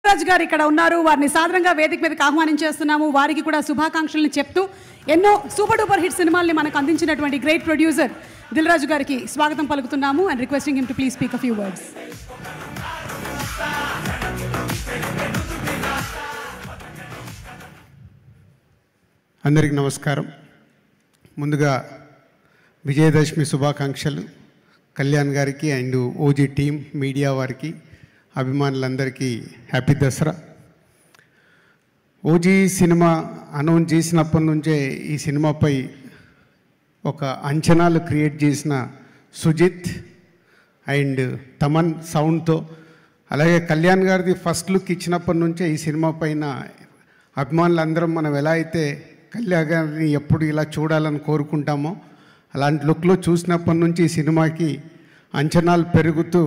రాజ్ గారు ఇక్కడ ఉన్నారు. వారిని సాధారణంగా వేదిక మీదకి ఆహ్వానించేస్తున్నాము. వారికి కూడా శుభాకాంక్షలను చెప్తూ ఎన్నో సూపర్ డూపర్ హిట్ సినిమాల్ని మనకు అందించినటువంటి గ్రేట్ ప్రొడ్యూసర్ దిల్ రాజు గారికి స్వాగతం పలుకుతున్నాము and requesting him to please speak a few words. అందరికీ నమస్కారం. ముందుగా విజయదశమి శుభాకాంక్షలు కళ్యాణ్ గారికి అండ్ ఓజీ టీం, మీడియా వారికి, అభిమానులందరికీ happy Dasara. OG cinema announce చేసినప్పటి నుంచే ఈ సినిమాపై ఒక అంచనాలు క్రియేట్ చేసిన సుజిత్ అండ్ తమన్ సౌండ్తో, అలాగే కళ్యాణ్ గారిది ఫస్ట్ లుక్ ఇచ్చినప్పటి నుంచే ఈ సినిమా పైన అభిమానులందరం మనం ఎలా అయితే కళ్యాణ్ గారిని ఎప్పుడు ఇలా చూడాలని కోరుకుంటామో అలాంటి లుక్లో చూసినప్పటి నుంచి ఈ సినిమాకి అంచనాలు పెరుగుతూ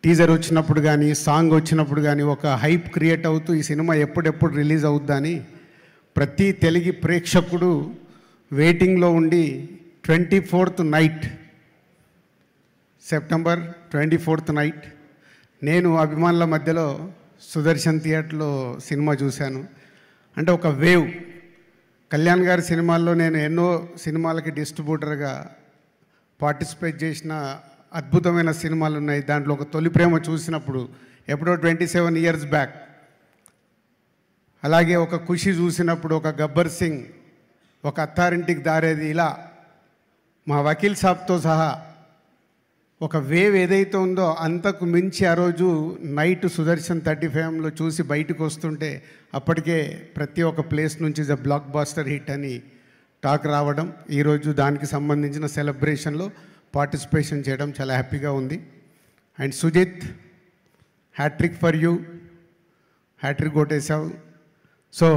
టీజర్ వచ్చినప్పుడు కానీ, సాంగ్ వచ్చినప్పుడు కానీ ఒక హైప్ క్రియేట్ అవుతూ ఈ సినిమా ఎప్పుడెప్పుడు రిలీజ్ అవుద్దని ప్రతి తెలుగు ప్రేక్షకుడు వెయిటింగ్లో ఉండి 24th night, September 24th night నేను అభిమానుల మధ్యలో సుదర్శన్ థియేటర్లో సినిమా చూశాను. అంటే ఒక వేవ్. కళ్యాణ్ గారి సినిమాల్లో నేను ఎన్నో సినిమాలకి డిస్ట్రిబ్యూటర్గా పార్టిసిపేట్ చేసిన అద్భుతమైన సినిమాలు ఉన్నాయి. దాంట్లో ఒక తొలి ప్రేమ చూసినప్పుడు ఎప్పుడో 27 years బ్యాక్, అలాగే ఒక ఖుషి చూసినప్పుడు, ఒక గబ్బర్ సింగ్, ఒక అత్తారింటికి దారేది, ఇలా మా వకీల్ సాబ్తో సహా ఒక వేవ్ ఏదైతే ఉందో అంతకు మించి ఆ రోజు నైట్ సుదర్శన్ 35లో చూసి బయటకు వస్తుంటే అప్పటికే ప్రతి ఒక్క ప్లేస్ నుంచి ద బ్లాక్ బాస్టర్ హిట్ అని టాక్ రావడం, ఈరోజు దానికి సంబంధించిన సెలబ్రేషన్లో పార్టిసిపేషన్ చేయడం చాలా హ్యాపీగా ఉంది. And Sujeeth, hat-trick for you, hat-trick కొట్టేశావు. సో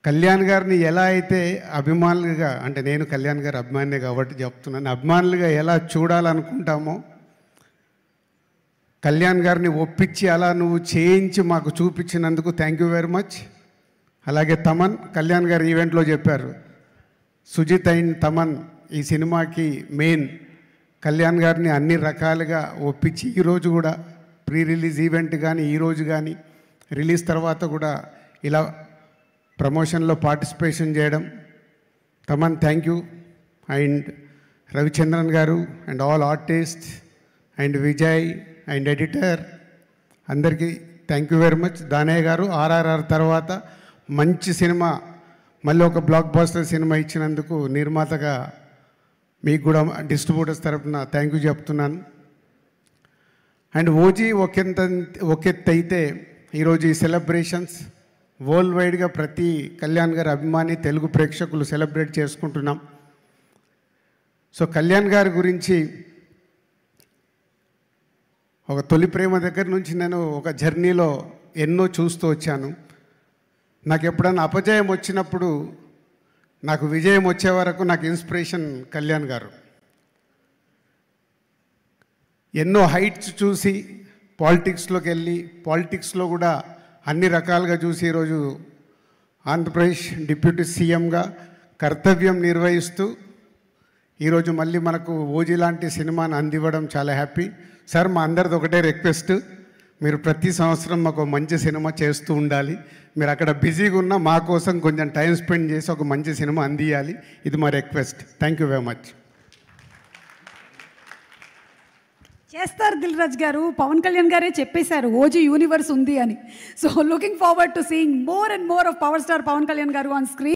కళ్యాణ్ గారిని ఎలా అయితే అభిమానులుగా, అంటే నేను కళ్యాణ్ గారి అభిమానినే కాబట్టి చెప్తున్నాను, అభిమానులుగా ఎలా చూడాలనుకుంటామో కళ్యాణ్ గారిని ఒప్పించి అలా నువ్వు చేయించి మాకు చూపించినందుకు థ్యాంక్ యూ వెరీ మచ్. అలాగే తమన్, కళ్యాణ్ గారు ఈవెంట్లో చెప్పారు, సుజిత్ అండ్ తమన్ ఈ సినిమాకి మెయిన్. కళ్యాణ్ గారిని అన్ని రకాలుగా ఒప్పించి ఈరోజు కూడా ప్రీ రిలీజ్ ఈవెంట్ కానీ, ఈరోజు కానీ, రిలీజ్ తర్వాత కూడా ఇలా ప్రమోషన్లో పార్టిసిపేషన్ చేయడం. Thaman thank you. And Ravichandran గారు and all artist and Vijay and editor అందరికీ thank you very much. Danayya గారు RRR తర్వాత మంచి సినిమా, మళ్ళీ ఒక బ్లాక్ బాస్టర్ సినిమా ఇచ్చినందుకు నిర్మాతగా మీకు కూడా డిస్ట్రిబ్యూటర్స్ తరఫున థ్యాంక్ యూ చెప్తున్నాను. అండ్ ఓజీ ఒకెత్తు అయితే ఈరోజు ఈ సెలబ్రేషన్స్ వరల్డ్ వైడ్గా ప్రతి కళ్యాణ్ గారి అభిమాని తెలుగు ప్రేక్షకులు సెలబ్రేట్ చేసుకుంటున్నాం. సో కళ్యాణ్ గారి గురించి ఒక తొలి ప్రేమ దగ్గర నుంచి నేను ఒక జర్నీలో ఎన్నో చూస్తూ వచ్చాను. నాకు ఎప్పుడైనా అపజయం వచ్చినప్పుడు నాకు విజయం వచ్చే వరకు నాకు ఇన్స్పిరేషన్ కళ్యాణ్ గారు. ఎన్నో హైట్స్ చూసి పాలిటిక్స్లోకి వెళ్ళి, పాలిటిక్స్లో కూడా అన్ని రకాలుగా చూసి ఈరోజు ఆంధ్రప్రదేశ్ డిప్యూటీ సీఎంగా కర్తవ్యం నిర్వహిస్తూ ఈరోజు మళ్ళీ మనకు ఓజీ లాంటి సినిమాను అందివ్వడం చాలా హ్యాపీ. సార్, మా అందరిది ఒకటే రిక్వెస్ట్, మీరు ప్రతి సంవత్సరం మాకు మంచి సినిమా చేస్తూ ఉండాలి. మీరు అక్కడ బిజీగా ఉన్నా మా కోసం కొంచెం టైం స్పెండ్ చేసి ఒక మంచి సినిమా అందియాలి. ఇది మా request. Thank you very much. చేస్తారు దిల్ రాజు గారు. పవన్ కళ్యాణ్ గారే చెప్పేశారు ఓజీ యూనివర్స్ ఉంది అని. So looking forward to seeing more and more of power star Pawan Kalyan garu on screen.